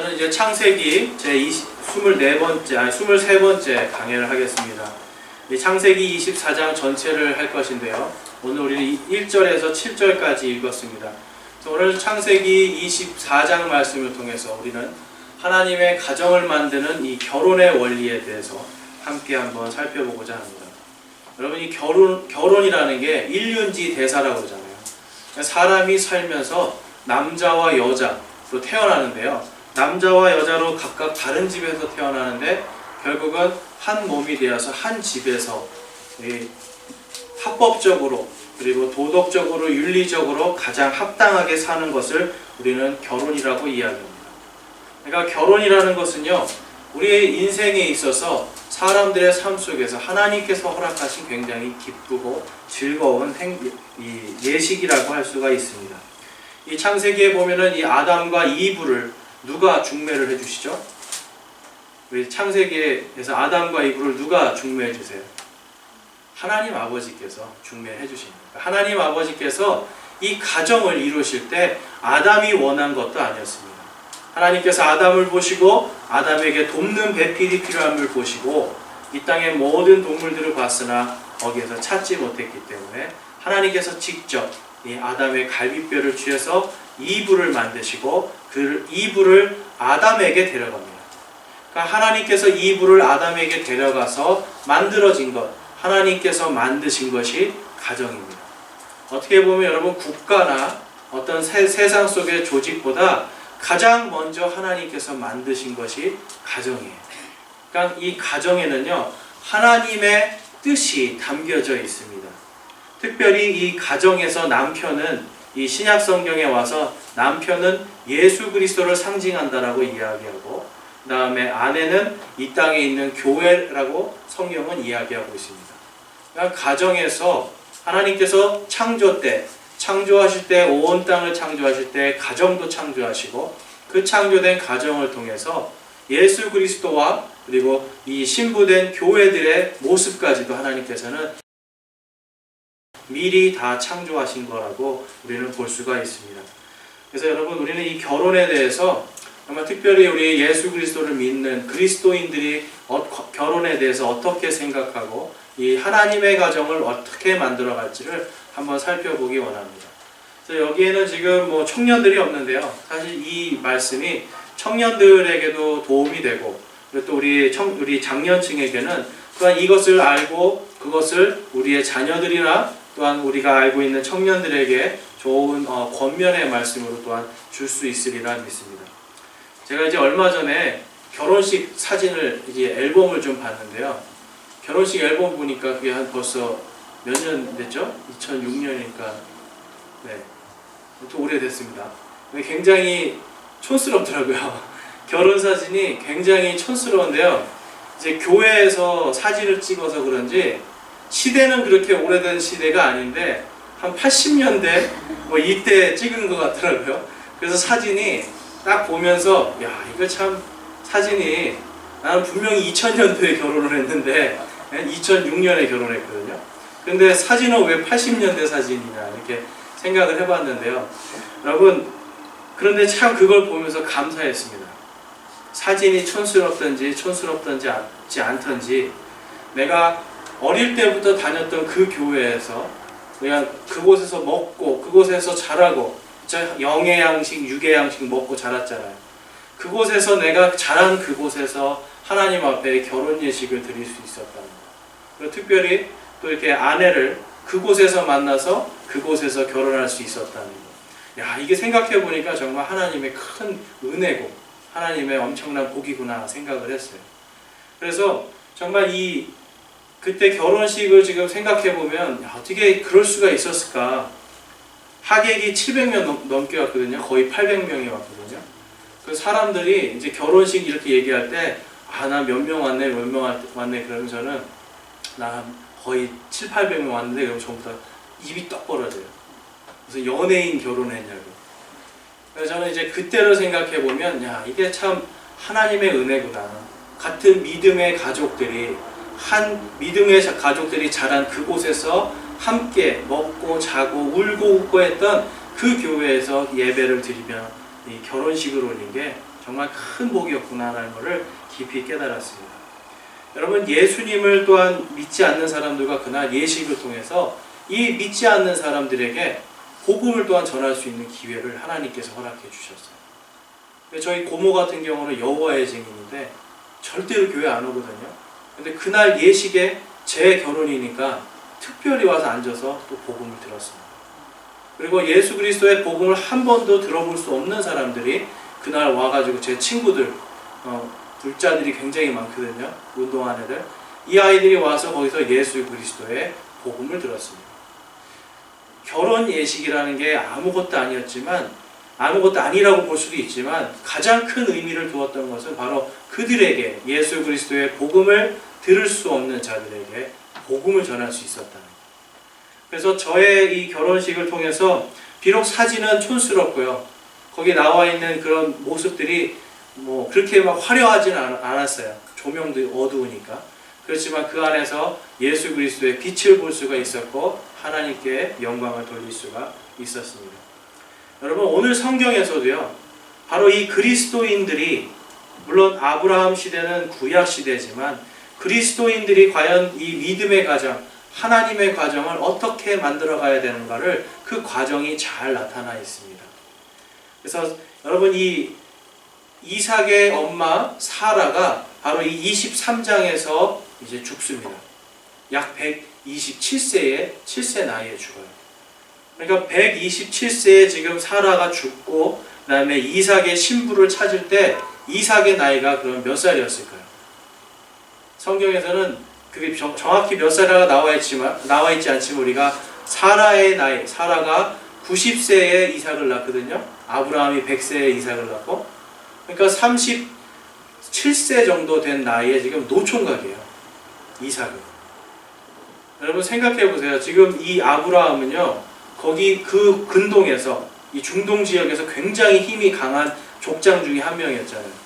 저는 이제 창세기 제 23번째 강의를 하겠습니다. 이 창세기 24장 전체를 할 것인데요. 오늘 우리는 1절에서 7절까지 읽었습니다. 오늘 창세기 24장 말씀을 통해서 우리는 하나님의 가정을 만드는 이 결혼의 원리에 대해서 함께 한번 살펴보고자 합니다. 여러분, 이 결혼이라는 게 일륜지 대사라고 그러잖아요. 사람이 살면서 남자와 여자로 태어나는데요. 남자와 여자로 각각 다른 집에서 태어나는데 결국은 한 몸이 되어서 한 집에서 합법적으로 그리고 도덕적으로 윤리적으로 가장 합당하게 사는 것을 우리는 결혼이라고 이야기합니다. 그러니까 결혼이라는 것은요, 우리의 인생에 있어서 사람들의 삶 속에서 하나님께서 허락하신 굉장히 기쁘고 즐거운 예식이라고 할 수가 있습니다. 이 창세기에 보면은 이 아담과 이브를 누가 중매를 해주시죠? 우리 창세기에서 아담과 이브를 누가 중매해 주세요? 하나님 아버지께서 중매해 주십니다. 하나님 아버지께서 이 가정을 이루실 때 아담이 원한 것도 아니었습니다. 하나님께서 아담을 보시고 아담에게 돕는 배필이 필요함을 보시고 이 땅의 모든 동물들을 봤으나 거기에서 찾지 못했기 때문에 하나님께서 직접 이 아담의 갈비뼈를 취해서 이브를 만드시고 그 이브를 아담에게 데려갑니다. 그러니까 하나님께서 이브를 아담에게 데려가서 만들어진 것, 하나님께서 만드신 것이 가정입니다. 어떻게 보면 여러분, 국가나 어떤 세상 속의 조직보다 가장 먼저 하나님께서 만드신 것이 가정이에요. 그러니까 이 가정에는요, 하나님의 뜻이 담겨져 있습니다. 특별히 이 가정에서 남편은 이 신약 성경에 와서 남편은 예수 그리스도를 상징한다라고 이야기하고, 그 다음에 아내는 이 땅에 있는 교회라고 성경은 이야기하고 있습니다. 그러니까 가정에서 하나님께서 창조하실 때 온 땅을 창조하실 때 가정도 창조하시고, 그 창조된 가정을 통해서 예수 그리스도와 그리고 이 신부된 교회들의 모습까지도 하나님께서는 미리 다 창조하신 거라고 우리는 볼 수가 있습니다. 그래서 여러분, 우리는 이 결혼에 대해서 정말 특별히 우리 예수 그리스도를 믿는 그리스도인들이 결혼에 대해서 어떻게 생각하고 이 하나님의 가정을 어떻게 만들어 갈지를 한번 살펴보기 원합니다. 그래서 여기에는 지금 청년들이 없는데요. 사실 이 말씀이 청년들에게도 도움이 되고, 그리고 또 우리 장년층에게는 또한 이것을 알고 그것을 우리의 자녀들이나 또한 우리가 알고 있는 청년들에게 좋은 권면의 말씀으로 또한 줄 수 있으리라 믿습니다. 제가 이제 얼마 전에 결혼식 사진을 앨범을 좀 봤는데요. 결혼식 앨범 보니까 그게 한 벌써 몇 년 됐죠? 2006년이니까 네, 또 오래됐습니다. 굉장히 촌스럽더라고요. 결혼 사진이 굉장히 촌스러운데요. 이제 교회에서 사진을 찍어서 그런지 시대는 그렇게 오래된 시대가 아닌데 한 80년대 이때 찍은 것 같더라고요. 그래서 사진이 딱 보면서 이거 참 사진이, 나는 분명히 2000년도에 결혼을 했는데 2006년에 결혼했거든요. 근데 사진은 왜 80년대 사진이냐 이렇게 생각을 해봤는데요. 여러분, 그런데 참 그걸 보면서 감사했습니다. 사진이 촌스럽든지 촌스럽든지 않든지 내가 어릴 때부터 다녔던 그 교회에서 그냥 그곳에서 먹고 그곳에서 자라고 영의 양식, 육의 양식 먹고 자랐잖아요. 그곳에서 내가 자란 그곳에서 하나님 앞에 결혼 예식을 드릴 수 있었다는 거. 그리고 특별히 또 이렇게 아내를 그곳에서 만나서 그곳에서 결혼할 수 있었다는 거. 이게 생각해 보니까 정말 하나님의 큰 은혜고 하나님의 엄청난 복이구나 생각을 했어요. 그래서 정말 그때 결혼식을 지금 생각해 보면 어떻게 그럴 수가 있었을까. 하객이 700명 넘게 왔거든요. 거의 800명이 왔거든요. 그 사람들이 이제 결혼식 이렇게 얘기할 때 나 몇 명 왔네 몇 명 왔네 그러면서는 나 거의 700~800명 왔는데 그러면 전부 다 입이 떡 벌어져요. 그래서 연예인 결혼했냐고. 그래서 저는 이제 그때를 생각해 보면 이게 참 하나님의 은혜구나. 같은 믿음의 가족들이 자란 그곳에서 함께 먹고 자고 울고 웃고 했던 그 교회에서 예배를 드리면 이 결혼식을 올린 게 정말 큰 복이었구나라는 것을 깊이 깨달았습니다. 여러분, 예수님을 또한 믿지 않는 사람들과 그날 예식을 통해서 이 믿지 않는 사람들에게 복음을 또한 전할 수 있는 기회를 하나님께서 허락해 주셨어요. 저희 고모 같은 경우는 여호와의 증인인데 절대로 교회 안 오거든요. 근데 그날 예식에 제 결혼이니까 특별히 와서 앉아서 또 복음을 들었습니다. 그리고 예수 그리스도의 복음을 한 번도 들어볼 수 없는 사람들이 그날 와가지고 제 친구들, 불자들이 굉장히 많거든요. 운동하는 애들. 이 아이들이 와서 거기서 예수 그리스도의 복음을 들었습니다. 결혼 예식이라는 게 아무것도 아니었지만, 아무것도 아니라고 볼 수도 있지만 가장 큰 의미를 두었던 것은 바로 그들에게 예수 그리스도의 복음을 들을 수 없는 자들에게 복음을 전할 수 있었다는 거예요. 그래서 저의 이 결혼식을 통해서 비록 사진은 촌스럽고요. 거기 나와 있는 그런 모습들이 뭐 그렇게 막 화려하진 않았어요. 조명도 어두우니까. 그렇지만 그 안에서 예수 그리스도의 빛을 볼 수가 있었고 하나님께 영광을 돌릴 수가 있었습니다. 여러분, 오늘 성경에서도요, 바로 이 그리스도인들이, 물론 아브라함 시대는 구약 시대지만 그리스도인들이 과연 이 믿음의 과정, 하나님의 과정을 어떻게 만들어 가야 되는가를 그 과정이 잘 나타나 있습니다. 그래서 여러분, 이 이삭의 엄마 사라가 바로 이 23장에서 이제 죽습니다. 약 127세에 7세 나이에 죽어요. 그러니까 127세에 지금 사라가 죽고 그 다음에 이삭의 신부를 찾을 때 이삭의 나이가 그럼 몇 살이었을까요? 성경에서는 그게 정확히 몇 살이라고 나와 있지 않지만 우리가 사라의 나이, 사라가 90세에 이삭을 낳거든요. 아브라함이 100세에 이삭을 낳고, 그러니까 37세 정도 된 나이에 지금 노총각이에요. 이삭은. 여러분 생각해 보세요. 지금 이 아브라함은요, 거기 그 근동에서, 이 중동 지역에서 굉장히 힘이 강한 족장 중에 한 명이었잖아요.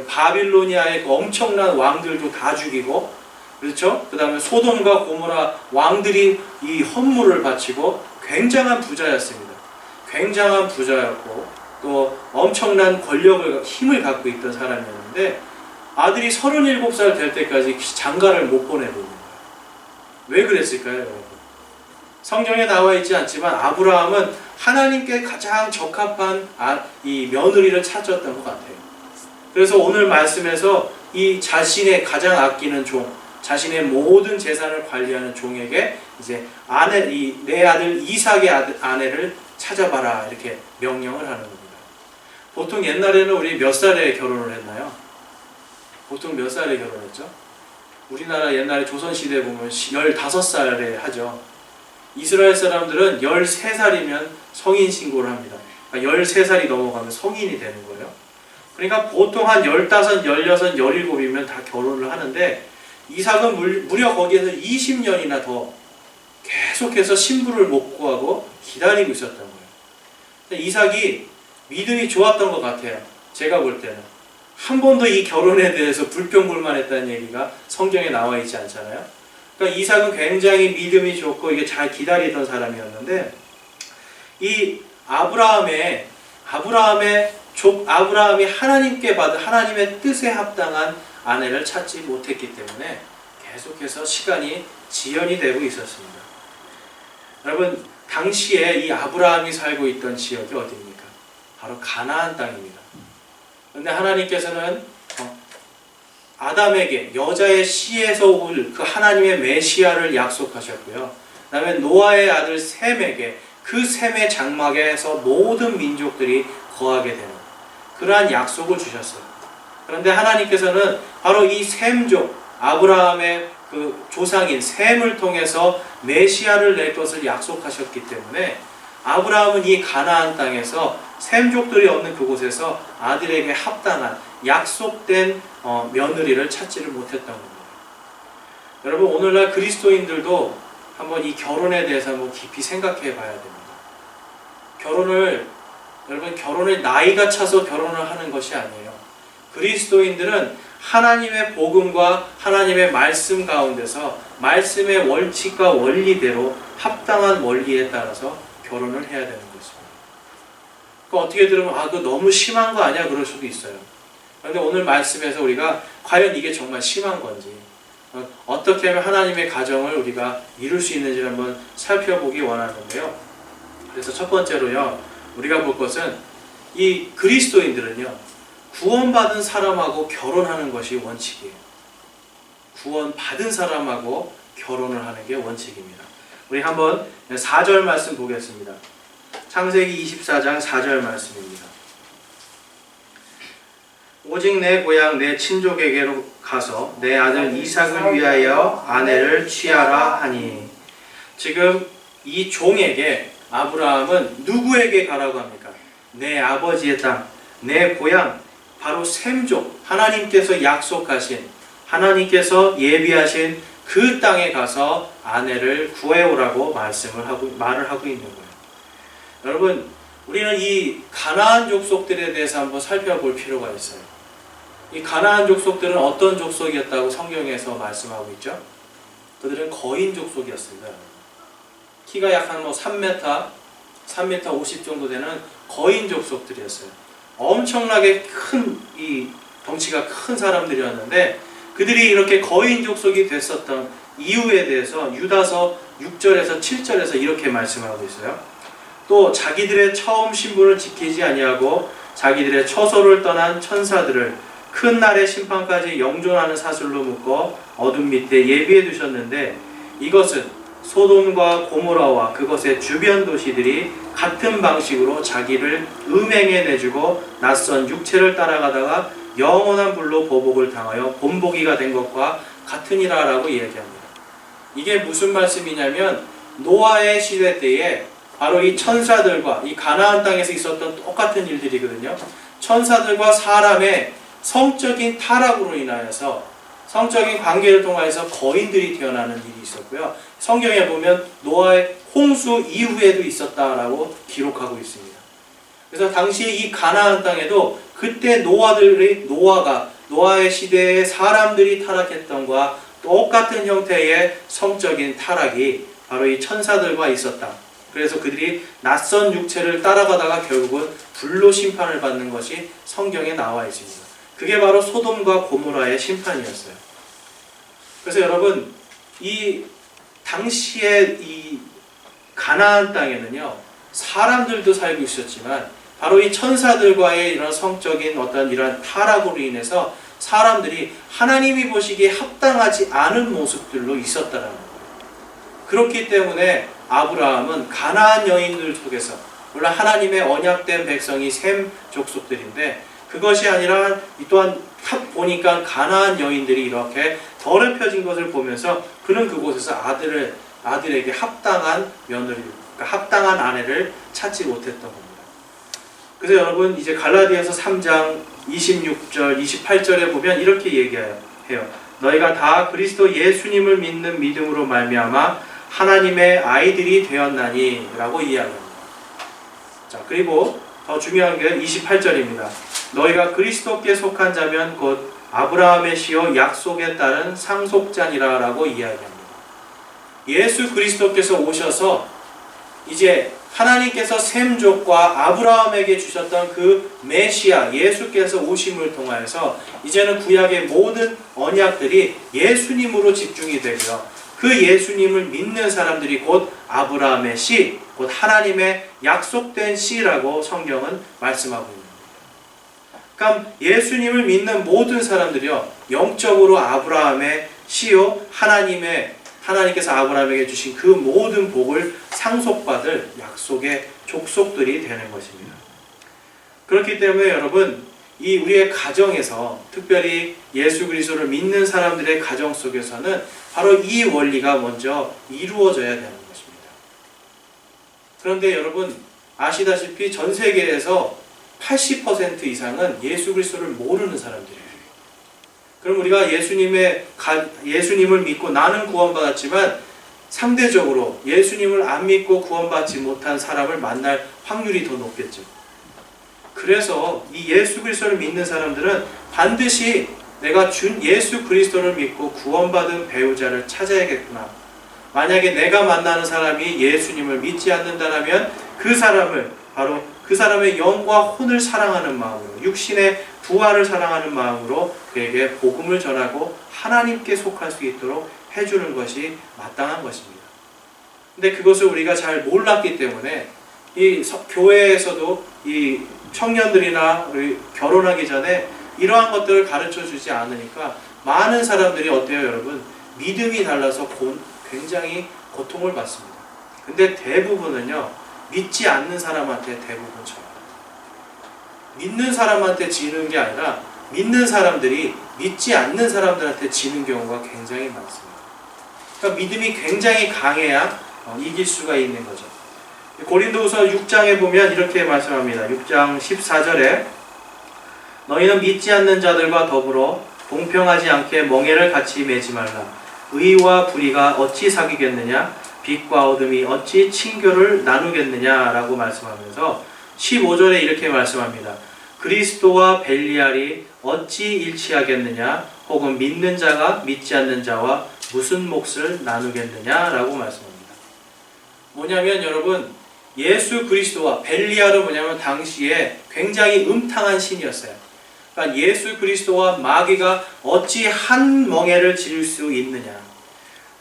바빌로니아의 그 엄청난 왕들도 다 죽이고, 그렇죠? 그 다음에 소돔과 고모라 왕들이 이 헌물을 바치고 굉장한 부자였습니다. 굉장한 부자였고 또 엄청난 권력을, 힘을 갖고 있던 사람이었는데 아들이 37살 될 때까지 장가를 못 보내버린 거예요. 왜 그랬을까요, 여러분? 성경에 나와 있지 않지만 아브라함은 하나님께 가장 적합한 이 며느리를 찾았던 것 같아요. 그래서 오늘 말씀에서 이 자신의 가장 아끼는 종, 자신의 모든 재산을 관리하는 종에게 이제 내 아들 이삭의 아내를 찾아봐라 이렇게 명령을 하는 겁니다. 보통 옛날에는 우리 몇 살에 결혼을 했나요? 보통 몇 살에 결혼했죠? 우리나라 옛날에 조선시대 보면 15살에 하죠. 이스라엘 사람들은 13살이면 성인 신고를 합니다. 그러니까 13살이 넘어가면 성인이 되는 거예요. 그러니까 보통 한 15, 16, 17이면 다 결혼을 하는데 이삭은 무려 거기에서 20년이나 더 계속해서 신부를 못 구하고 기다리고 있었던 거예요. 이삭이 믿음이 좋았던 것 같아요. 제가 볼 때는. 한 번도 이 결혼에 대해서 불평불만했다는 얘기가 성경에 나와 있지 않잖아요. 그러니까 이삭은 굉장히 믿음이 좋고 이게 잘 기다리던 사람이었는데 이 아브라함이 하나님께 받은 하나님의 뜻에 합당한 아내를 찾지 못했기 때문에 계속해서 시간이 지연이 되고 있었습니다. 여러분, 당시에 이 아브라함이 살고 있던 지역이 어디입니까? 바로 가나안 땅입니다. 그런데 하나님께서는 아담에게 여자의 씨에서 올 그 하나님의 메시아를 약속하셨고요. 그 다음에 노아의 아들 셈에게 그 셈의 장막에서 모든 민족들이 거하게 되는 그러한 약속을 주셨어요. 그런데 하나님께서는 바로 이 셈족, 아브라함의 그 조상인 셈을 통해서 메시아를 낼 것을 약속하셨기 때문에 아브라함은 이 가나안 땅에서 셈족들이 없는 그곳에서 아들에게 합당한 약속된 며느리를 찾지를 못했던 겁니다. 여러분, 오늘날 그리스도인들도 한번 이 결혼에 대해서 한번 깊이 생각해 봐야 됩니다. 여러분, 결혼을 나이가 차서 결혼을 하는 것이 아니에요. 그리스도인들은 하나님의 복음과 하나님의 말씀 가운데서 말씀의 원칙과 원리대로 합당한 원리에 따라서 결혼을 해야 되는 것입니다. 그러니까 어떻게 들으면 그거 너무 심한 거 아니야? 그럴 수도 있어요. 그런데 오늘 말씀에서 우리가 과연 이게 정말 심한 건지, 어떻게 하면 하나님의 가정을 우리가 이룰 수 있는지를 한번 살펴보기 원하는데요. 그래서 첫 번째로요, 우리가 볼 것은 이 그리스도인들은요, 구원받은 사람하고 결혼하는 것이 원칙이에요. 구원받은 사람하고 결혼을 하는 게 원칙입니다. 우리 한번 4절 말씀 보겠습니다. 창세기 24장 4절 말씀입니다. 오직 내 고향 내 친족에게로 가서 내 아들 이삭을 위하여 아내를 취하라 하니. 지금 이 종에게 아브라함은 누구에게 가라고 합니까? 내 아버지의 땅, 내 고향, 바로 셈족, 하나님께서 약속하신, 하나님께서 예비하신 그 땅에 가서 아내를 구해오라고 말을 하고 있는 거예요. 여러분, 우리는 이 가나안 족속들에 대해서 한번 살펴볼 필요가 있어요. 이 가나안 족속들은 어떤 족속이었다고 성경에서 말씀하고 있죠? 그들은 거인 족속이었습니다. 키가 약 한 3m 50 정도 되는 거인 족속들이었어요. 엄청나게 큰, 이 덩치가 큰 사람들이었는데, 그들이 이렇게 거인 족속이 됐었던 이유에 대해서 유다서 6절에서 7절에서 이렇게 말씀하고 있어요. 또 자기들의 처음 신분을 지키지 아니하고 자기들의 처소를 떠난 천사들을 큰 날의 심판까지 영존하는 사슬로 묶어 어둠 밑에 예비해 두셨는데, 이것은 소돔과 고모라와 그것의 주변 도시들이 같은 방식으로 자기를 음행에 내주고 낯선 육체를 따라가다가 영원한 불로 보복을 당하여 본보기가 된 것과 같으니라 라고 이야기합니다. 이게 무슨 말씀이냐면, 노아의 시대 때에 바로 이 천사들과 이 가나안 땅에서 있었던 똑같은 일들이거든요. 천사들과 사람의 성적인 타락으로 인하여서, 성적인 관계를 통해서 거인들이 태어나는 일이 있었고요. 성경에 보면 노아의 홍수 이후에도 있었다라고 기록하고 있습니다. 그래서 당시에 이 가나안 땅에도 그때 노아의 시대에 사람들이 타락했던 것과 똑같은 형태의 성적인 타락이 바로 이 천사들과 있었다. 그래서 그들이 낯선 육체를 따라가다가 결국은 불로 심판을 받는 것이 성경에 나와 있습니다. 그게 바로 소돔과 고모라의 심판이었어요. 그래서 여러분, 이 당시에 이 가나안 땅에는요, 사람들도 살고 있었지만 바로 이 천사들과의 이런 성적인 어떤 이런 타락으로 인해서 사람들이 하나님이 보시기에 합당하지 않은 모습들로 있었다는 거예요. 그렇기 때문에 아브라함은 가나안 여인들 속에서, 물론 하나님의 언약된 백성이 셈 족속들인데, 그것이 아니라 또한 탁 보니까 가나안 여인들이 이렇게 더럽혀진 것을 보면서 그는 그곳에서 아들에게 합당한 며느리, 그러니까 합당한 아내를 찾지 못했던 겁니다. 그래서 여러분, 이제 갈라디아서 3장 26절, 28절에 보면 이렇게 얘기해요. 너희가 다 그리스도 예수님을 믿는 믿음으로 말미암아 하나님의 아이들이 되었나니 라고 이야기합니다. 자, 그리고 더 중요한 게 28절입니다. 너희가 그리스도께 속한 자면 곧 아브라함의 씨요 약속에 따른 상속자니라 라고 이야기합니다. 예수 그리스도께서 오셔서 이제 하나님께서 셈족과 아브라함에게 주셨던 그 메시아 예수께서 오심을 통하여서 이제는 구약의 모든 언약들이 예수님으로 집중이 되고요. 그 예수님을 믿는 사람들이 곧 아브라함의 씨, 곧 하나님의 약속된 씨라고 성경은 말씀하고 있습니다. 그러니까 예수님을 믿는 모든 사람들이요, 영적으로 아브라함의 씨요 하나님께서 아브라함에게 주신 그 모든 복을 상속받을 약속의 족속들이 되는 것입니다. 그렇기 때문에 여러분, 이 우리의 가정에서, 특별히 예수 그리스도를 믿는 사람들의 가정 속에서는 바로 이 원리가 먼저 이루어져야 되는 것입니다. 그런데 여러분, 아시다시피 전 세계에서 80% 이상은 예수 그리스도를 모르는 사람들이에요. 그럼 우리가 예수님을 믿고 나는 구원받았지만 상대적으로 예수님을 안 믿고 구원받지 못한 사람을 만날 확률이 더 높겠죠. 그래서 이 예수 그리스도를 믿는 사람들은 반드시 내가 예수 그리스도를 믿고 구원받은 배우자를 찾아야겠구나. 만약에 내가 만나는 사람이 예수님을 믿지 않는다면 그 사람을 바로 그 사람의 영과 혼을 사랑하는 마음으로, 육신의 부하를 사랑하는 마음으로 그에게 복음을 전하고 하나님께 속할 수 있도록 해주는 것이 마땅한 것입니다. 근데 그것을 우리가 잘 몰랐기 때문에 이 교회에서도 이 청년들이나 우리 결혼하기 전에 이러한 것들을 가르쳐 주지 않으니까 많은 사람들이 어때요, 여러분? 믿음이 달라서 굉장히 고통을 받습니다. 근데 대부분은요, 믿지 않는 사람한테 대부분 져요. 믿는 사람한테 지는 게 아니라 믿는 사람들이 믿지 않는 사람들한테 지는 경우가 굉장히 많습니다. 그러니까 믿음이 굉장히 강해야 이길 수가 있는 거죠. 고린도후서 6장에 보면 이렇게 말씀합니다. 6장 14절에 너희는 믿지 않는 자들과 더불어 공평하지 않게 멍에를 같이 매지 말라. 의와 불의가 어찌 사귀겠느냐? 빛과 어둠이 어찌 친교를 나누겠느냐? 라고 말씀하면서 15절에 이렇게 말씀합니다. 그리스도와 벨리알이 어찌 일치하겠느냐? 혹은 믿는 자가 믿지 않는 자와 무슨 몫을 나누겠느냐? 라고 말씀합니다. 뭐냐면 여러분, 예수 그리스도와 벨리알은 뭐냐면 당시에 굉장히 음탕한 신이었어요. 그러니까 예수 그리스도와 마귀가 어찌 한 멍에를 질 수 있느냐?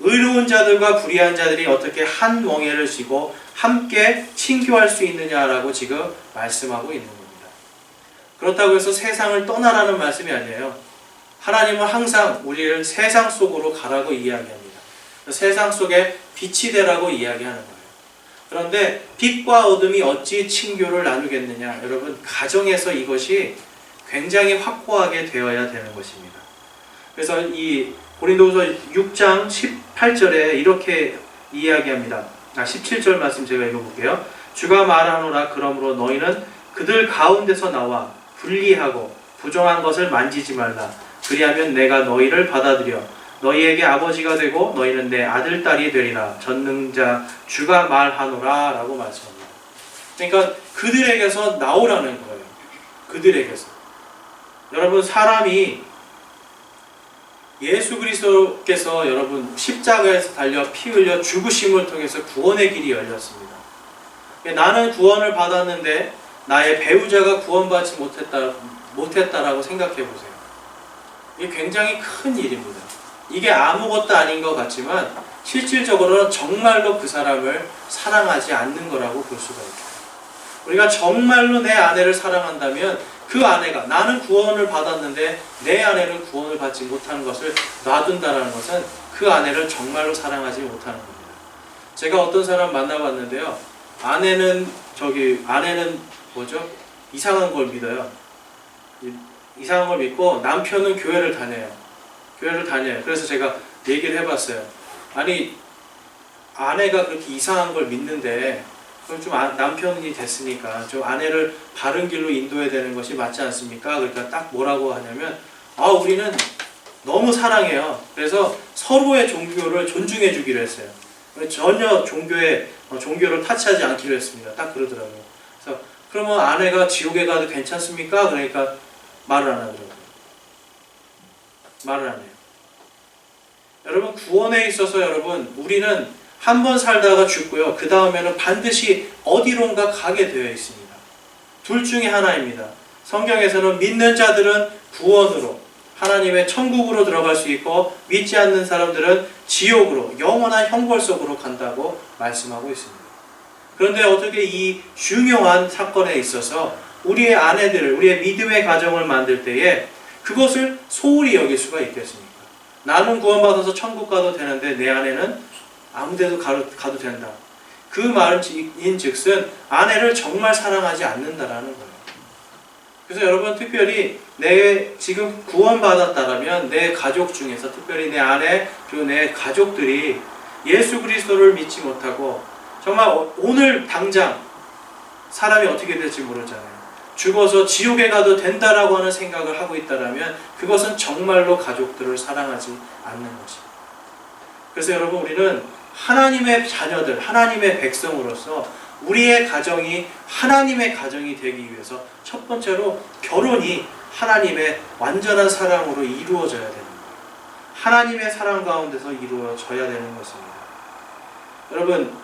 의로운 자들과 불의한 자들이 어떻게 한 멍에를 지고 함께 친교할 수 있느냐라고 지금 말씀하고 있는 겁니다. 그렇다고 해서 세상을 떠나라는 말씀이 아니에요. 하나님은 항상 우리를 세상 속으로 가라고 이야기합니다. 세상 속에 빛이 되라고 이야기하는 거예요. 그런데 빛과 어둠이 어찌 친교를 나누겠느냐? 여러분, 가정에서 이것이 굉장히 확고하게 되어야 되는 것입니다. 그래서 이 고린도후서 6장 18절에 이렇게 이야기합니다. 17절 말씀 제가 읽어볼게요. 주가 말하노라. 그러므로 너희는 그들 가운데서 나와 분리하고 부정한 것을 만지지 말라. 그리하면 내가 너희를 받아들여 너희에게 아버지가 되고 너희는 내 아들 딸이 되리라. 전능자 주가 말하노라 라고 말씀합니다. 그러니까 그들에게서 나오라는 거예요. 그들에게서. 여러분, 사람이 예수 그리스도께서 여러분 십자가에서 달려 피 흘려 죽으심을 통해서 구원의 길이 열렸습니다. 나는 구원을 받았는데 나의 배우자가 구원받지 못했다라고 생각해 보세요. 이게 굉장히 큰 일입니다. 이게 아무것도 아닌 것 같지만 실질적으로는 정말로 그 사람을 사랑하지 않는 거라고 볼 수가 있죠. 우리가 정말로 내 아내를 사랑한다면 그 아내가 나는 구원을 받았는데 내 아내는 구원을 받지 못하는 것을 놔둔다는 것은 그 아내를 정말로 사랑하지 못하는 겁니다. 제가 어떤 사람 만나봤는데요. 아내는 뭐죠? 이상한 걸 믿어요. 이상한 걸 믿고 남편은 교회를 다녀요. 그래서 제가 얘기를 해봤어요. 아니, 아내가 그렇게 이상한 걸 믿는데 그럼 좀 남편이 됐으니까 좀 아내를 바른 길로 인도해야 되는 것이 맞지 않습니까? 그러니까 딱 뭐라고 하냐면 우리는 너무 사랑해요. 그래서 서로의 종교를 존중해 주기로 했어요. 전혀 종교를 타치하지 않기로 했습니다. 딱 그러더라고요. 그래서 그러면 아내가 지옥에 가도 괜찮습니까? 그러니까 말을 안 하더라고요. 말을 안 해요. 여러분, 구원에 있어서 여러분, 우리는 한 번 살다가 죽고요. 그 다음에는 반드시 어디론가 가게 되어 있습니다. 둘 중에 하나입니다. 성경에서는 믿는 자들은 구원으로 하나님의 천국으로 들어갈 수 있고 믿지 않는 사람들은 지옥으로 영원한 형벌 속으로 간다고 말씀하고 있습니다. 그런데 어떻게 이 중요한 사건에 있어서 우리의 아내들을, 우리의 믿음의 가정을 만들 때에 그것을 소홀히 여길 수가 있겠습니까? 나는 구원받아서 천국 가도 되는데 내 아내는 아무 데도 가도 된다. 그 말인즉슨 아내를 정말 사랑하지 않는다라는 거예요. 그래서 여러분, 특별히 내 지금 구원받았다라면 내 가족 중에서 특별히 내 아내 그리고 내 가족들이 예수 그리스도를 믿지 못하고 정말 오늘 당장 사람이 어떻게 될지 모르잖아요. 죽어서 지옥에 가도 된다라고 하는 생각을 하고 있다라면 그것은 정말로 가족들을 사랑하지 않는 것입니다. 그래서 여러분, 우리는 하나님의 자녀들, 하나님의 백성으로서 우리의 가정이 하나님의 가정이 되기 위해서 첫 번째로 결혼이 하나님의 완전한 사랑으로 이루어져야 되는 거예요. 하나님의 사랑 가운데서 이루어져야 되는 것입니다. 여러분,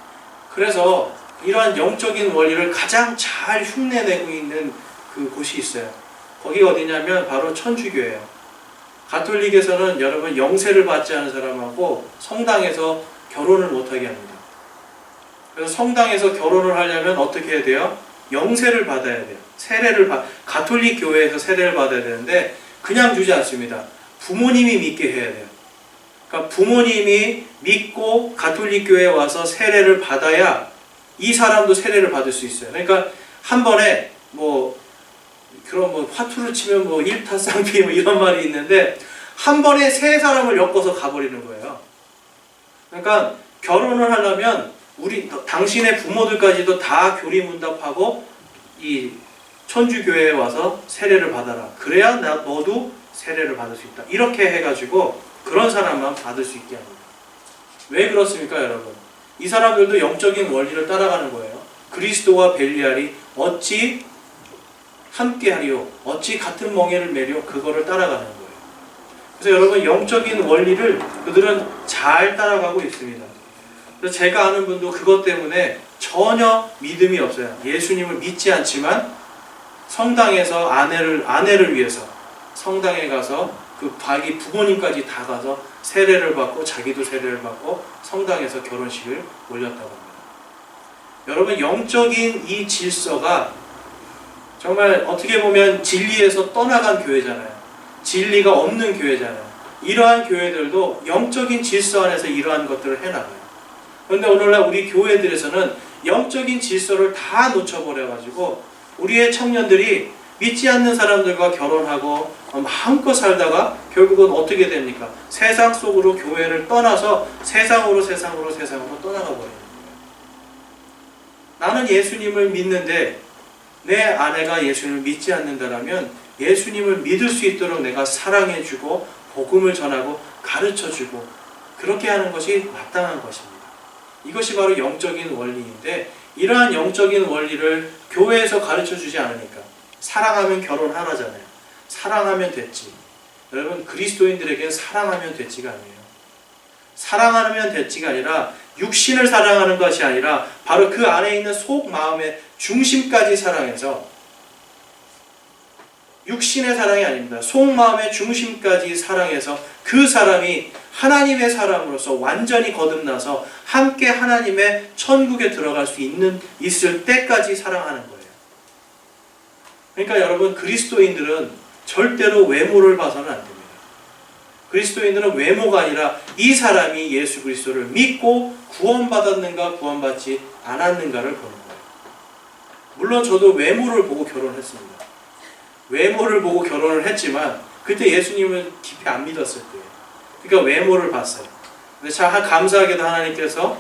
그래서 이러한 영적인 원리를 가장 잘 흉내내고 있는 그 곳이 있어요. 거기가 어디냐면 바로 천주교예요. 가톨릭에서는 여러분 영세를 받지 않은 사람하고 성당에서 결혼을 못하게 합니다. 그래서 성당에서 결혼을 하려면 어떻게 해야 돼요? 영세를 받아야 돼요. 가톨릭 교회에서 세례를 받아야 되는데 그냥 주지 않습니다. 부모님이 믿게 해야 돼요. 그러니까 부모님이 믿고 가톨릭 교회에 와서 세례를 받아야 이 사람도 세례를 받을 수 있어요. 그러니까 한 번에 그런 화투를 치면 일타쌍피 이런 말이 있는데 한 번에 세 사람을 엮어서 가버리는 거예요. 그러니까 결혼을 하려면 당신의 부모들까지도 다 교리문답하고 이 천주교회에 와서 세례를 받아라. 그래야 너도 세례를 받을 수 있다. 이렇게 해가지고 그런 사람만 받을 수 있게 합니다. 왜 그렇습니까, 여러분? 이 사람들도 영적인 원리를 따라가는 거예요. 그리스도와 벨리알이 어찌 함께하리요, 어찌 같은 멍에를 매려, 그거를 따라가는 거예요. 그래서 여러분, 영적인 원리를 그들은 잘 따라가고 있습니다. 그래서 제가 아는 분도 그것 때문에 전혀 믿음이 없어요. 예수님을 믿지 않지만 성당에서 아내를 위해서 성당에 가서 자기 부모님까지 다 가서 세례를 받고 자기도 세례를 받고 성당에서 결혼식을 올렸다고 합니다. 여러분, 영적인 이 질서가 정말 어떻게 보면 진리에서 떠나간 교회잖아요. 진리가 없는 교회잖아요. 이러한 교회들도 영적인 질서 안에서 이러한 것들을 해나가요. 그런데 오늘날 우리 교회들에서는 영적인 질서를 다 놓쳐버려가지고 우리의 청년들이 믿지 않는 사람들과 결혼하고 마음껏 살다가 결국은 어떻게 됩니까? 세상 속으로 교회를 떠나서 세상으로 떠나가 버리는 거예요. 나는 예수님을 믿는데 내 아내가 예수님을 믿지 않는다라면 예수님을 믿을 수 있도록 내가 사랑해주고 복음을 전하고 가르쳐주고 그렇게 하는 것이 마땅한 것입니다. 이것이 바로 영적인 원리인데 이러한 영적인 원리를 교회에서 가르쳐주지 않으니까 사랑하면 결혼하라잖아요. 사랑하면 됐지. 여러분, 그리스도인들에게는 사랑하면 됐지가 아니에요. 사랑하면 됐지가 아니라 육신을 사랑하는 것이 아니라 바로 그 안에 있는 속 마음의 중심까지 사랑해서, 육신의 사랑이 아닙니다. 속 마음의 중심까지 사랑해서 그 사람이 하나님의 사람으로서 완전히 거듭나서 함께 하나님의 천국에 들어갈 수 있을 때까지 사랑하는 거예요. 그러니까 여러분, 그리스도인들은 절대로 외모를 봐서는 안 됩니다. 그리스도인들은 외모가 아니라 이 사람이 예수 그리스도를 믿고 구원받았는가 구원받지 않았는가를 보는 거예요. 물론 저도 외모를 보고 결혼했습니다. 외모를 보고 결혼을 했지만 그때 예수님을 깊이 안 믿었을 때예요. 그러니까 외모를 봤어요. 근데 참 감사하게도 하나님께서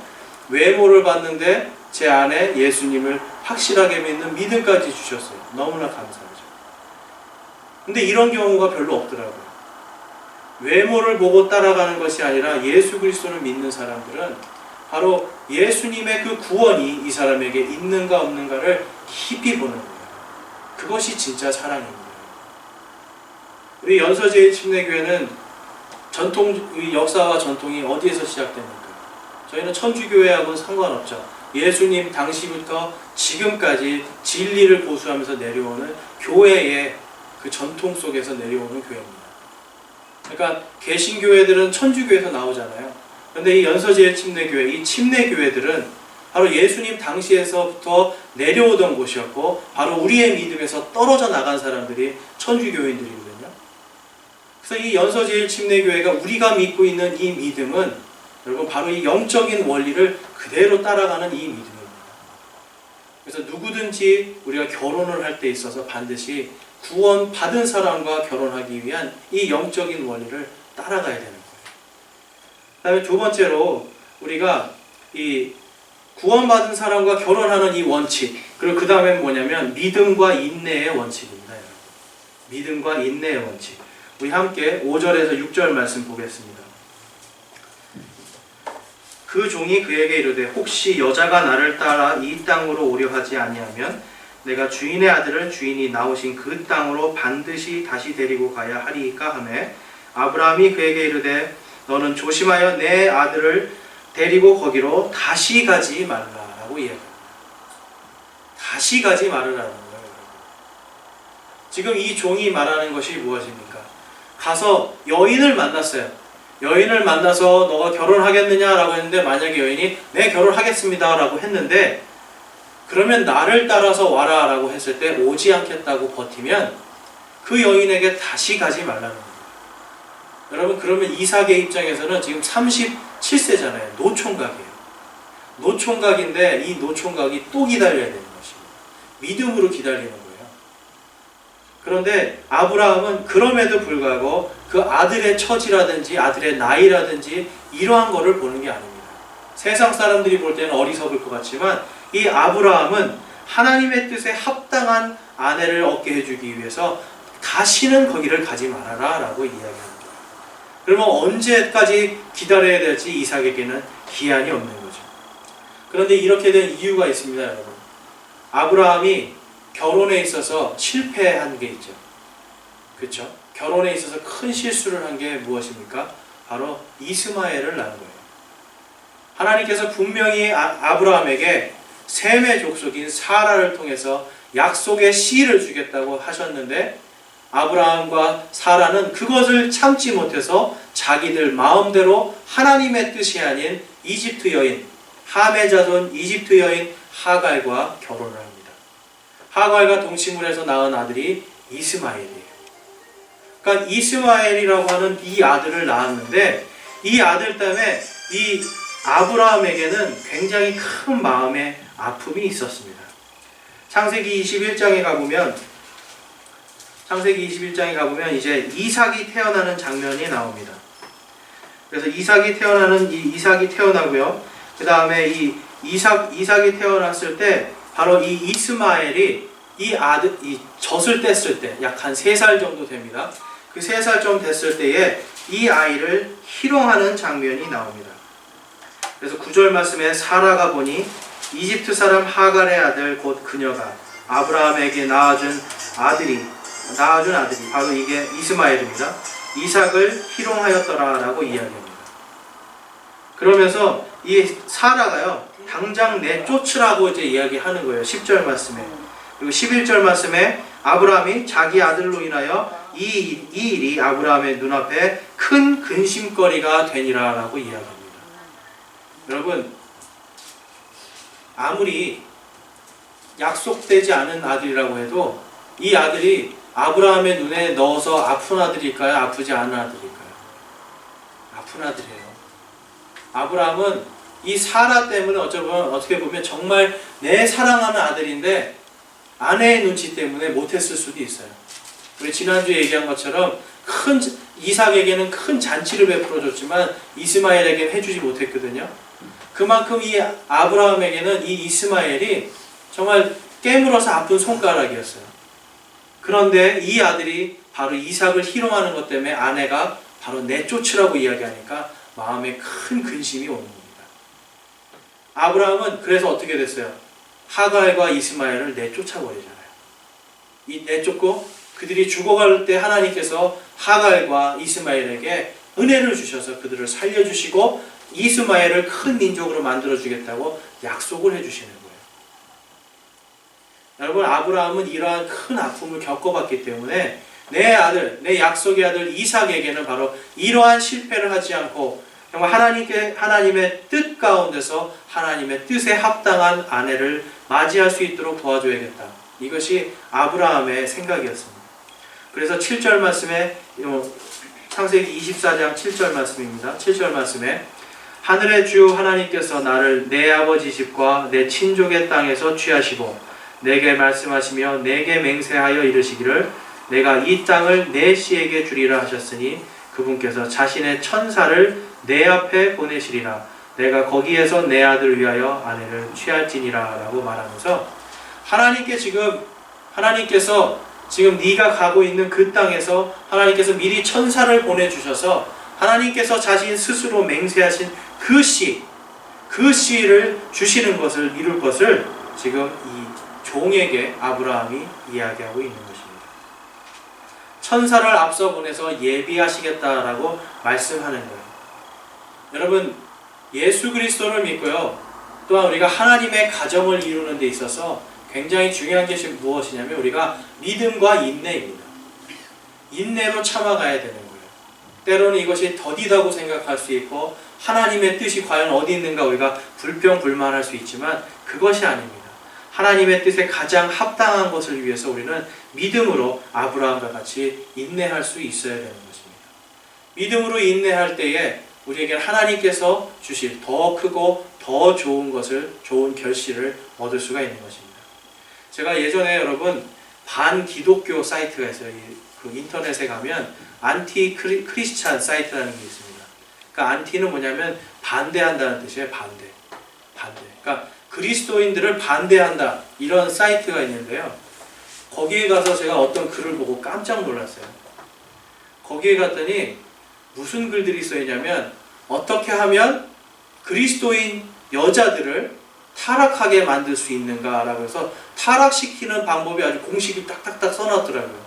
외모를 봤는데 제 안에 예수님을 확실하게 믿는 믿음까지 주셨어요. 너무나 감사하죠. 근데 이런 경우가 별로 없더라고요. 외모를 보고 따라가는 것이 아니라 예수 그리스도를 믿는 사람들은 바로 예수님의 그 구원이 이 사람에게 있는가 없는가를 깊이 보는 거예요. 그것이 진짜 사랑입니다. 우리 연서제일침례교회는 역사와 전통이 어디에서 시작됩니까? 저희는 천주교회하고는 상관없죠. 예수님 당시부터 지금까지 진리를 고수하면서 내려오는 교회의 그 전통 속에서 내려오는 교회입니다. 그러니까 개신교회들은 천주교에서 나오잖아요. 그런데 이 연서제일침례교회, 이 침례교회들은 바로 예수님 당시에서부터 내려오던 곳이었고 바로 우리의 믿음에서 떨어져 나간 사람들이 천주교인들이거든요. 그래서 이 연서제일침례교회가 우리가 믿고 있는 이 믿음은 여러분 바로 이 영적인 원리를 그대로 따라가는 이 믿음입니다. 그래서 누구든지 우리가 결혼을 할 때 있어서 반드시 구원 받은 사람과 결혼하기 위한 이 영적인 원리를 따라가야 되는 거예요. 그 다음에 두 번째로 우리가 이 구원받은 사람과 결혼하는 이 원칙, 그리고 그 다음에 뭐냐면 믿음과 인내의 원칙입니다. 여러분. 믿음과 인내의 원칙. 우리 함께 5절에서 6절 말씀 보겠습니다. 그 종이 그에게 이르되 혹시 여자가 나를 따라 이 땅으로 오려 하지 아니하면 내가 주인의 아들을 주인이 나오신 그 땅으로 반드시 다시 데리고 가야 하리이까 하매 아브라함이 그에게 이르되 너는 조심하여 내 아들을 데리고 거기로 다시 가지 말라라고 이야기합니다. 다시 가지 말으라는 거예요. 지금 이 종이 말하는 것이 무엇입니까? 가서 여인을 만났어요. 여인을 만나서 너가 결혼하겠느냐라고 했는데 만약에 여인이 네 결혼하겠습니다 라고 했는데 그러면 나를 따라서 와라 라고 했을 때 오지 않겠다고 버티면 그 여인에게 다시 가지 말라는 거예요. 여러분 그러면 이삭의 입장에서는 지금 37세잖아요. 노총각이에요. 노총각인데 이 노총각이 또 기다려야 되는 것입니다. 믿음으로 기다리는 거예요. 그런데 아브라함은 그럼에도 불구하고 그 아들의 처지라든지 아들의 나이라든지 이러한 거를 보는 게 아닙니다. 세상 사람들이 볼 때는 어리석을 것 같지만 이 아브라함은 하나님의 뜻에 합당한 아내를 얻게 해주기 위해서 다시는 거기를 가지 말아라 라고 이야기합니다. 그러면 언제까지 기다려야 될지 이삭에게는 기한이 없는 거죠. 그런데 이렇게 된 이유가 있습니다, 여러분. 아브라함이 결혼에 있어서 실패한 게 있죠. 그렇죠? 결혼에 있어서 큰 실수를 한 게 무엇입니까? 바로 이스마엘을 낳은 거예요. 하나님께서 분명히 아브라함에게 셈의 족속인 사라를 통해서 약속의 씨를 주겠다고 하셨는데 아브라함과 사라는 그것을 참지 못해서 자기들 마음대로 하나님의 뜻이 아닌 이집트 여인, 함의 자손 이집트 여인 하갈과 결혼을 합니다. 하갈과 동침을 해서 낳은 아들이 이스마엘이에요. 그러니까 이스마엘이라고 하는 이 아들을 낳았는데 이 아들 때문에 이 아브라함에게는 굉장히 큰 마음의 아픔이 있었습니다. 창세기 21장에 가보면 이제 이삭이 태어나는 장면이 나옵니다. 그래서 이삭이 태어나고요. 그 다음에 이 이삭이 태어났을 때 바로 이 이스마엘이 이 젖을 뗐을 때 약 한 3살 정도 됩니다. 그 3살 좀 됐을 때에 이 아이를 희롱하는 장면이 나옵니다. 그래서 9절 말씀에 사라가 보니 이집트 사람 하갈의 아들 곧 그녀가 아브라함에게 낳아준 아들이 바로 이게 이스마엘입니다. 이삭을 희롱하였더라 라고 이야기합니다. 그러면서 이 사라가요 당장 내쫓으라고 이제 이야기하는 거예요. 10절 말씀에. 그리고 11절 말씀에 아브라함이 자기 아들로 인하여 이 일이 아브라함의 눈앞에 큰 근심거리가 되니라 라고 이야기합니다. 여러분 아무리 약속되지 않은 아들이라고 해도 이 아들이 아브라함의 눈에 넣어서 아픈 아들일까요? 아프지 않은 아들일까요? 아픈 아들이에요. 아브라함은 이 사라 때문에 어떻게 보면 정말 내 사랑하는 아들인데 아내의 눈치 때문에 못했을 수도 있어요. 우리 지난주에 얘기한 것처럼 이삭에게는 큰 잔치를 베풀어줬지만 이스마엘에게는 해주지 못했거든요. 그만큼 이 아브라함에게는 이 이스마엘이 정말 깨물어서 아픈 손가락이었어요. 그런데 이 아들이 바로 이삭을 희롱하는 것 때문에 아내가 바로 내쫓으라고 이야기하니까 마음에 큰 근심이 오는 겁니다. 아브라함은 그래서 어떻게 됐어요? 하갈과 이스마엘을 내쫓아버리잖아요. 내쫓고 그들이 죽어갈 때 하나님께서 하갈과 이스마엘에게 은혜를 주셔서 그들을 살려주시고 이스마엘을 큰 민족으로 만들어주겠다고 약속을 해주시는 거예요. 여러분 아브라함은 이러한 큰 아픔을 겪어봤기 때문에 내 약속의 아들 이삭에게는 바로 이러한 실패를 하지 않고 정말 하나님의 뜻 가운데서 하나님의 뜻에 합당한 아내를 맞이할 수 있도록 도와줘야겠다. 이것이 아브라함의 생각이었습니다. 그래서 7절 말씀에 창세기 24장 7절 말씀입니다. 7절 말씀에 하늘의 주 하나님께서 나를 내 아버지 집과 내 친족의 땅에서 취하시고 내게 말씀하시며 내게 맹세하여 이르시기를 내가 이 땅을 내 씨에게 주리라 하셨으니 그분께서 자신의 천사를 내 앞에 보내시리라. 내가 거기에서 내 아들을 위하여 아내를 취할지니라 라고 말하면서 하나님께서 지금 네가 가고 있는 그 땅에서 하나님께서 미리 천사를 보내주셔서 하나님께서 자신 스스로 맹세하신 그 씨를 주시는 것을 이룰 것을 지금 이 종에게 아브라함이 이야기하고 있는 것입니다. 천사를 앞서 보내서 예비하시겠다라고 말씀하는 거예요. 여러분 예수 그리스도를 믿고요. 또한 우리가 하나님의 가정을 이루는 데 있어서 굉장히 중요한 것이 무엇이냐면 우리가 믿음과 인내입니다. 인내로 참아가야 되는 거예요. 때로는 이것이 더디다고 생각할 수 있고 하나님의 뜻이 과연 어디 있는가 우리가 불평불만할 수 있지만 그것이 아닙니다. 하나님의 뜻에 가장 합당한 것을 위해서 우리는 믿음으로 아브라함과 같이 인내할 수 있어야 되는 것입니다. 믿음으로 인내할 때에 우리에게 하나님께서 주실 더 크고 더 좋은 것을, 좋은 결실을 얻을 수가 있는 것입니다. 제가 예전에 여러분 반기독교 사이트가 있어요. 그 인터넷에 가면 안티 크리스찬 사이트라는 게 있습니다. 그러니까 안티는 뭐냐면 반대한다는 뜻이에요. 반대. 그러니까 그리스도인들을 반대한다 이런 사이트가 있는데요. 거기에 가서 제가 어떤 글을 보고 깜짝 놀랐어요. 거기에 갔더니 무슨 글들이 써있냐면 어떻게 하면 그리스도인 여자들을 타락하게 만들 수 있는가라고 해서 타락시키는 방법이 아주 공식이 딱딱딱 써놨더라고요.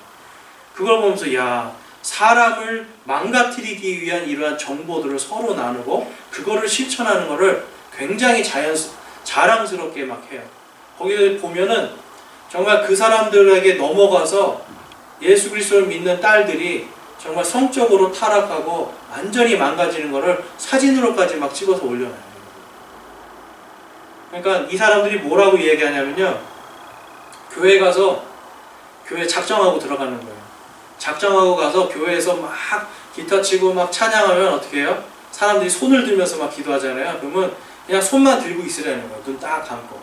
그걸 보면서 야, 사람을 망가뜨리기 위한 이러한 정보들을 서로 나누고 그거를 실천하는 거를 굉장히 자랑스럽게 막 해요. 거기 보면은 정말 그 사람들에게 넘어가서 예수 그리스도를 믿는 딸들이 정말 성적으로 타락하고 완전히 망가지는 거를 사진으로까지 막 찍어서 올려놔요. 그러니까 이 사람들이 뭐라고 얘기하냐면요. 교회 가서 교회 작정하고 들어가는 거예요. 작정하고 가서 교회에서 막 기타 치고 막 찬양하면 어떻게 해요? 사람들이 손을 들면서 막 기도하잖아요. 그러면 그냥 손만 들고 있으라는 거예요. 눈 딱 감고.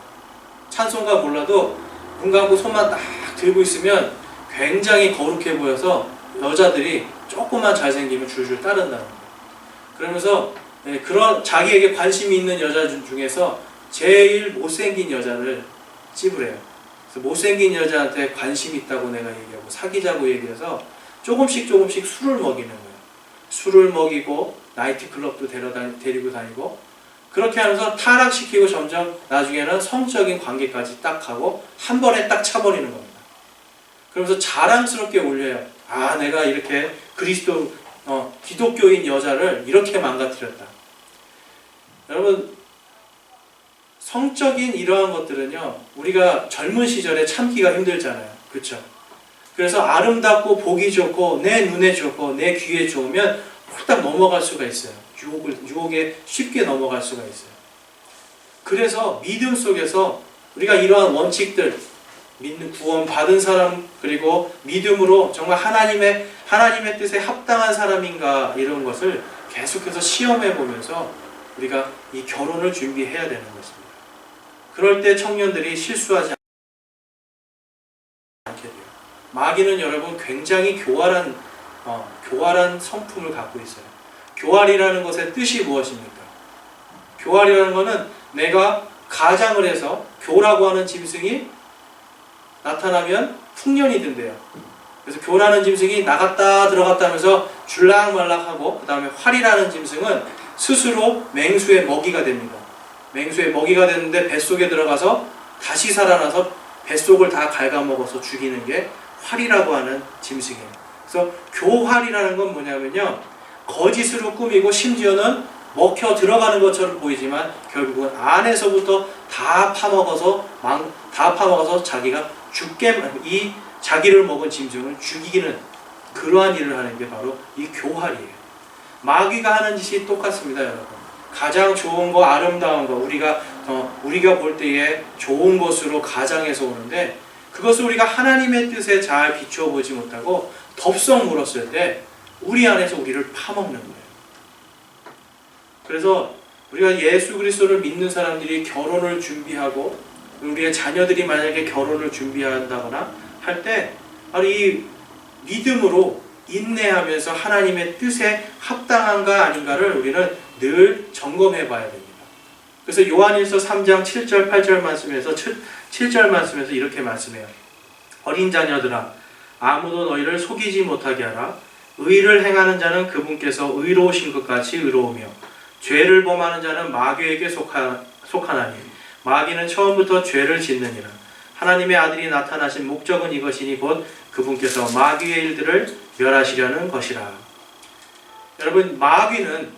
찬송가 몰라도 눈 감고 손만 딱 들고 있으면 굉장히 거룩해 보여서 여자들이 조금만 잘생기면 줄줄 따른다는 거예요. 그러면서 그런 자기에게 관심이 있는 여자 중에서 제일 못생긴 여자를 찝으래요. 그래서 못생긴 여자한테 관심 있다고 내가 얘기하고 사귀자고 얘기해서 조금씩 술을 먹이는 거예요. 술을 먹이고 나이트클럽도 데리고 다니고 그렇게 하면서 타락시키고 점점 나중에는 성적인 관계까지 딱 하고 한 번에 딱 차버리는 겁니다. 그러면서 자랑스럽게 올려요. 아, 내가 이렇게 기독교인 여자를 이렇게 망가뜨렸다. 여러분, 성적인 이러한 것들은요, 우리가 젊은 시절에 참기가 힘들잖아요. 그렇죠? 그래서 아름답고 보기 좋고 내 눈에 좋고 내 귀에 좋으면 홀딱 넘어갈 수가 있어요. 유혹에 쉽게 넘어갈 수가 있어요. 그래서 믿음 속에서 우리가 이러한 원칙들, 믿는 구원 받은 사람 그리고 믿음으로 정말 하나님의 뜻에 합당한 사람인가 이런 것을 계속해서 시험해 보면서 우리가 이 결혼을 준비해야 되는 것입니다. 그럴 때 청년들이 실수하지 않게 돼요. 마귀는 여러분 굉장히 교활한 성품을 갖고 있어요. 교활이라는 것의 뜻이 무엇입니까? 교활이라는 것은 내가 가장을 해서 교라고 하는 짐승이 나타나면 풍년이 든대요. 그래서 교라는 짐승이 나갔다 들어갔다 하면서 줄락말락하고 그 다음에 활이라는 짐승은 스스로 맹수의 먹이가 됩니다. 맹수의 먹이가 됐는데 뱃속에 들어가서 다시 살아나서 뱃속을 다 갉아먹어서 죽이는 게 활이라고 하는 짐승이에요. 그래서 교활이라는 건 뭐냐면요, 거짓으로 꾸미고 심지어는 먹혀 들어가는 것처럼 보이지만 결국은 안에서부터 다 파먹어서 자기가 이 자기를 먹은 짐승을 죽이는 그러한 일을 하는 게 바로 이 교활이에요. 마귀가 하는 짓이 똑같습니다, 여러분. 가장 좋은 거, 아름다운 거, 우리가 볼 때에 좋은 것으로 가장해서 오는데 그것을 우리가 하나님의 뜻에 잘 비추어 보지 못하고 덥석 물었을 때 우리 안에서 우리를 파먹는 거예요. 그래서 우리가 예수 그리스도를 믿는 사람들이 결혼을 준비하고 우리의 자녀들이 만약에 결혼을 준비한다거나 할 때 바로 이 믿음으로 인내하면서 하나님의 뜻에 합당한가 아닌가를 우리는 늘 점검해 봐야 됩니다. 그래서 요한일서 3장 7절 8절 말씀에서 7절 말씀에서 이렇게 말씀해요. 어린 자녀들아, 아무도 너희를 속이지 못하게 하라. 의를 행하는 자는 그분께서 의로우신 것 같이 의로우며 죄를 범하는 자는 마귀에게 속하나니 마귀는 처음부터 죄를 짓느니라. 하나님의 아들이 나타나신 목적은 이것이니 곧 그분께서 마귀의 일들을 멸하시려는 것이라. 여러분, 마귀는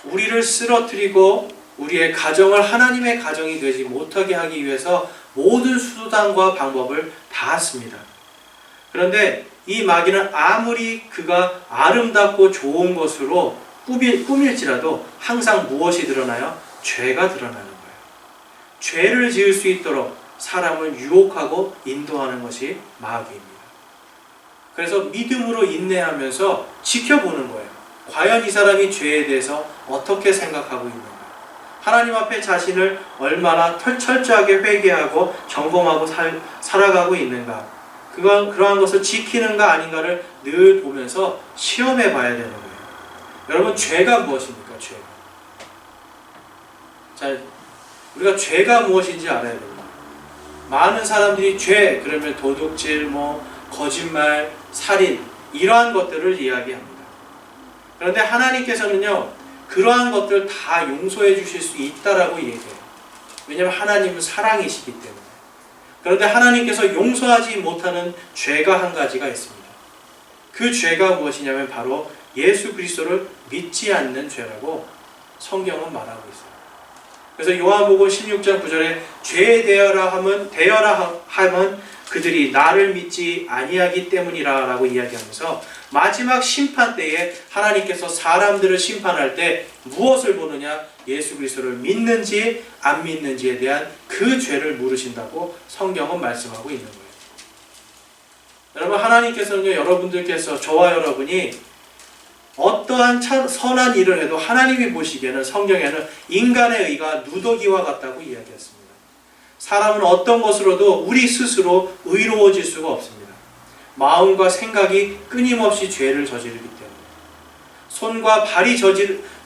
우리를 쓰러뜨리고 우리의 가정을 하나님의 가정이 되지 못하게 하기 위해서 모든 수단과 방법을 다 씁니다. 그런데 이 마귀는 아무리 그가 아름답고 좋은 것으로 꾸밀지라도 항상 무엇이 드러나요? 죄가 드러나는 거예요. 죄를 지을 수 있도록 사람을 유혹하고 인도하는 것이 마귀입니다. 그래서 믿음으로 인내하면서 지켜보는 거예요. 과연 이 사람이 죄에 대해서 어떻게 생각하고 있는가? 하나님 앞에 자신을 얼마나 철저하게 회개하고 점검하고 살아가고 있는가? 그러한 것을 지키는가 아닌가를 늘 보면서 시험해 봐야 되는 거예요. 여러분, 죄가 무엇입니까? 죄가. 자, 우리가 죄가 무엇인지 알아야 됩니다. 많은 사람들이 죄, 그러면 도둑질, 거짓말, 살인, 이러한 것들을 이야기합니다. 그런데 하나님께서는요, 그러한 것들 다 용서해 주실 수 있다라고 얘기해요. 왜냐하면 하나님은 사랑이시기 때문에. 그런데 하나님께서 용서하지 못하는 죄가 한 가지가 있습니다. 그 죄가 무엇이냐면 바로 예수 그리스도를 믿지 않는 죄라고 성경은 말하고 있어요. 그래서 요한복음 16장 9절에 죄에 대하라 하면 그들이 나를 믿지 아니하기 때문이라 라고 이야기하면서 마지막 심판 때에 하나님께서 사람들을 심판할 때 무엇을 보느냐? 예수 그리스도를 믿는지 안 믿는지에 대한 그 죄를 물으신다고 성경은 말씀하고 있는 거예요. 여러분, 하나님께서는요, 여러분들께서, 저와 여러분이 어떠한 선한 일을 해도 하나님이 보시기에는, 성경에는 인간의 의가 누더기와 같다고 이야기했습니다. 사람은 어떤 것으로도 우리 스스로 의로워질 수가 없습니다. 마음과 생각이 끊임없이 죄를 저지르기 때문에. 손과 발이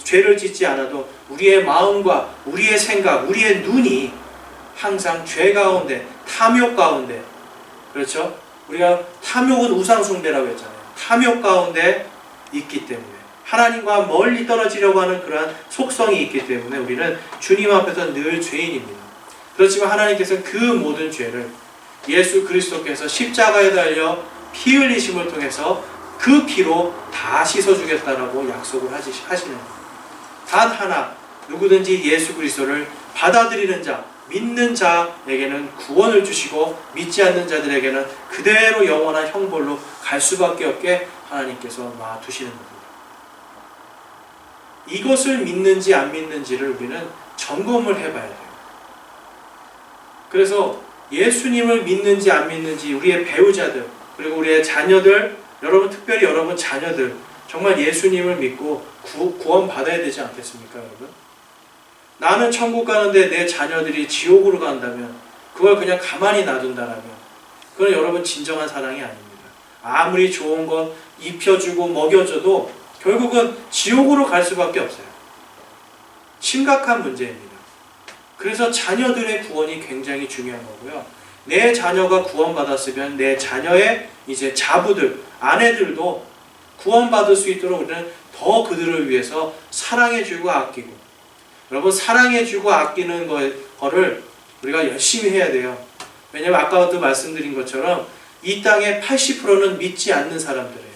죄를 짓지 않아도 우리의 마음과 우리의 생각, 우리의 눈이 항상 죄 가운데, 탐욕 가운데, 그렇죠? 우리가 탐욕은 우상숭배라고 했잖아요. 탐욕 가운데 있기 때문에, 하나님과 멀리 떨어지려고 하는 그러한 속성이 있기 때문에 우리는 주님 앞에서 늘 죄인입니다. 그렇지만 하나님께서는 그 모든 죄를 예수 그리스도께서 십자가에 달려 피 흘리심을 통해서 그 피로 다 씻어주겠다라고 약속을 하시는 거예요. 단 하나, 누구든지 예수 그리스도를 받아들이는 자, 믿는 자에게는 구원을 주시고 믿지 않는 자들에게는 그대로 영원한 형벌로 갈 수밖에 없게 하나님께서 놔두시는 겁니다. 이것을 믿는지 안 믿는지를 우리는 점검을 해봐야 돼요. 그래서 예수님을 믿는지 안 믿는지 우리의 배우자들, 그리고 우리의 자녀들, 여러분, 특별히 여러분 자녀들, 정말 예수님을 믿고 구원 받아야 되지 않겠습니까, 여러분? 나는 천국 가는데 내 자녀들이 지옥으로 간다면, 그걸 그냥 가만히 놔둔다라면, 그건 여러분 진정한 사랑이 아닙니다. 아무리 좋은 것 입혀주고 먹여줘도 결국은 지옥으로 갈 수밖에 없어요. 심각한 문제입니다. 그래서 자녀들의 구원이 굉장히 중요한 거고요. 내 자녀가 구원받았으면 내 자녀의 이제 자부들, 아내들도 구원받을 수 있도록 우리는 더 그들을 위해서 사랑해주고 아끼고, 여러분, 사랑해주고 아끼는 거를 우리가 열심히 해야 돼요. 왜냐하면 아까도 말씀드린 것처럼 이 땅의 80%는 믿지 않는 사람들이에요.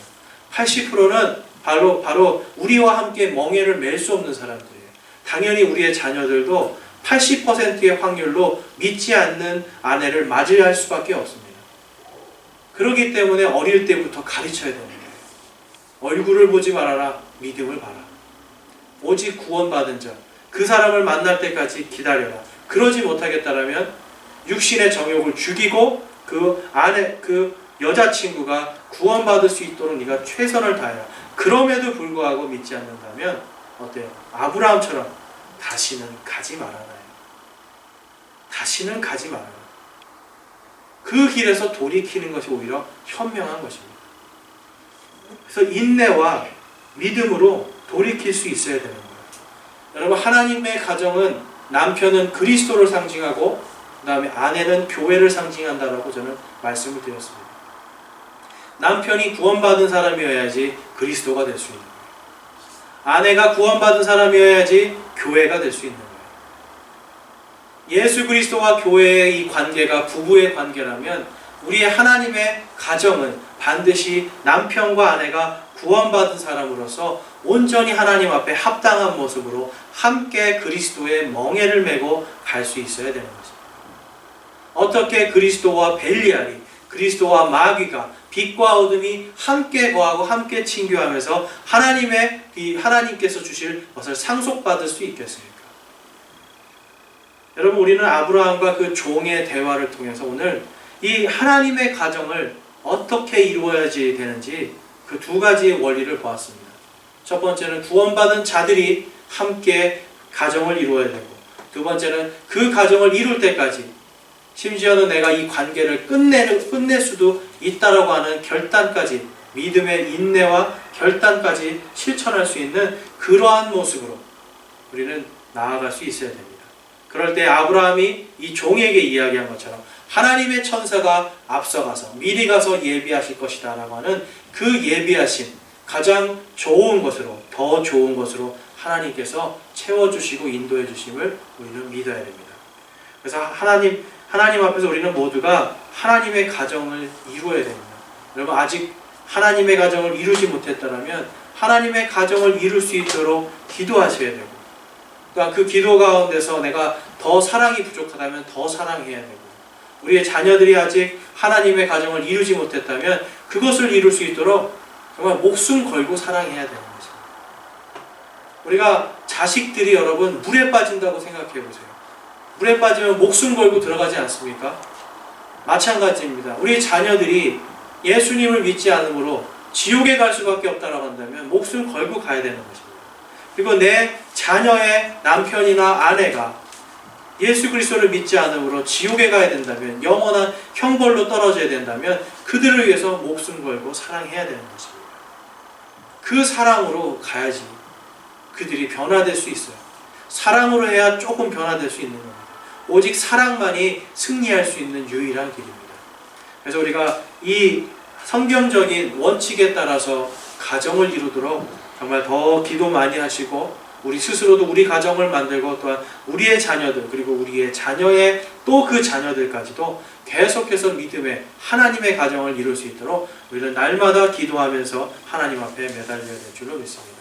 80%는 바로 우리와 함께 멍에를 맬 수 없는 사람들이에요. 당연히 우리의 자녀들도 80%의 확률로 믿지 않는 아내를 맞이할 수밖에 없습니다. 그렇기 때문에 어릴 때부터 가르쳐야 되는 거예요. 얼굴을 보지 말아라, 믿음을 봐라. 오직 구원받은 자, 그 사람을 만날 때까지 기다려라. 그러지 못하겠다라면 육신의 정욕을 죽이고 그 여자친구가 구원받을 수 있도록 네가 최선을 다해라. 그럼에도 불구하고 믿지 않는다면 어때요? 아브라함처럼 다시는 가지 말아라. 다시는 가지 말아라. 그 길에서 돌이키는 것이 오히려 현명한 것입니다. 그래서 인내와 믿음으로 돌이킬 수 있어야 되는 거예요. 여러분, 하나님의 가정은 남편은 그리스도를 상징하고 그 다음에 아내는 교회를 상징한다라고 저는 말씀을 드렸습니다. 남편이 구원받은 사람이어야지 그리스도가 될 수 있는 거예요. 아내가 구원받은 사람이어야지 교회가 될 수 있는 거예요. 예수 그리스도와 교회의 이 관계가 부부의 관계라면 우리의 하나님의 가정은 반드시 남편과 아내가 구원받은 사람으로서 온전히 하나님 앞에 합당한 모습으로 함께 그리스도의 멍에를 메고 갈 수 있어야 되는 것입니다. 어떻게 그리스도와 벨리알이, 그리스도와 마귀가, 빛과 어둠이 함께 거하고 함께 친교하면서 하나님께서 주실 것을 상속받을 수 있겠습니까? 여러분, 우리는 아브라함과 그 종의 대화를 통해서 오늘 이 하나님의 가정을 어떻게 이루어야지 되는지 그 두 가지의 원리를 보았습니다. 첫 번째는 구원받은 자들이 함께 가정을 이루어야 되고, 두 번째는 그 가정을 이룰 때까지, 심지어는 내가 이 관계를 끝낼 수도 있다라고 하는 결단까지, 믿음의 인내와 결단까지 실천할 수 있는 그러한 모습으로 우리는 나아갈 수 있어야 됩니다. 그럴 때 아브라함이 이 종에게 이야기한 것처럼 하나님의 천사가 앞서가서 미리 가서 예비하실 것이다 라고 하는 그 예비하신 가장 좋은 것으로, 더 좋은 것으로 하나님께서 채워주시고 인도해 주심을 우리는 믿어야 됩니다. 그래서 하나님 앞에서 우리는 모두가 하나님의 가정을 이루어야 됩니다. 여러분, 아직 하나님의 가정을 이루지 못했다면 하나님의 가정을 이룰 수 있도록 기도하셔야 되고, 그러니까 그 기도 가운데서 내가 더 사랑이 부족하다면 더 사랑해야 되고, 우리의 자녀들이 아직 하나님의 가정을 이루지 못했다면 그것을 이룰 수 있도록 정말 목숨 걸고 사랑해야 되는 것입니다. 우리가 자식들이 여러분 물에 빠진다고 생각해 보세요. 물에 빠지면 목숨 걸고 들어가지 않습니까? 마찬가지입니다. 우리 자녀들이 예수님을 믿지 않으므로 지옥에 갈 수밖에 없다라고 한다면 목숨 걸고 가야 되는 것입니다. 그리고 내 자녀의 남편이나 아내가 예수 그리스도를 믿지 않으므로 지옥에 가야 된다면, 영원한 형벌로 떨어져야 된다면 그들을 위해서 목숨 걸고 사랑해야 되는 것입니다. 그 사랑으로 가야지 그들이 변화될 수 있어요. 사랑으로 해야 조금 변화될 수 있는 겁니다. 오직 사랑만이 승리할 수 있는 유일한 길입니다. 그래서 우리가 이 성경적인 원칙에 따라서 가정을 이루도록 정말 더 기도 많이 하시고, 우리 스스로도 우리 가정을 만들고, 또한 우리의 자녀들, 그리고 우리의 자녀의 또 그 자녀들까지도 계속해서 믿음의 하나님의 가정을 이룰 수 있도록 우리는 날마다 기도하면서 하나님 앞에 매달려야 될 줄로 믿습니다.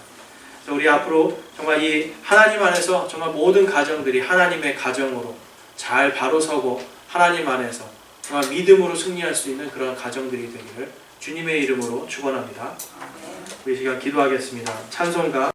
그래서 우리 앞으로 정말 이 하나님 안에서 정말 모든 가정들이 하나님의 가정으로 잘 바로 서고 하나님 안에서 정말 믿음으로 승리할 수 있는 그런 가정들이 되기를 주님의 이름으로 축원합니다. 우리 시간 기도하겠습니다. 찬송가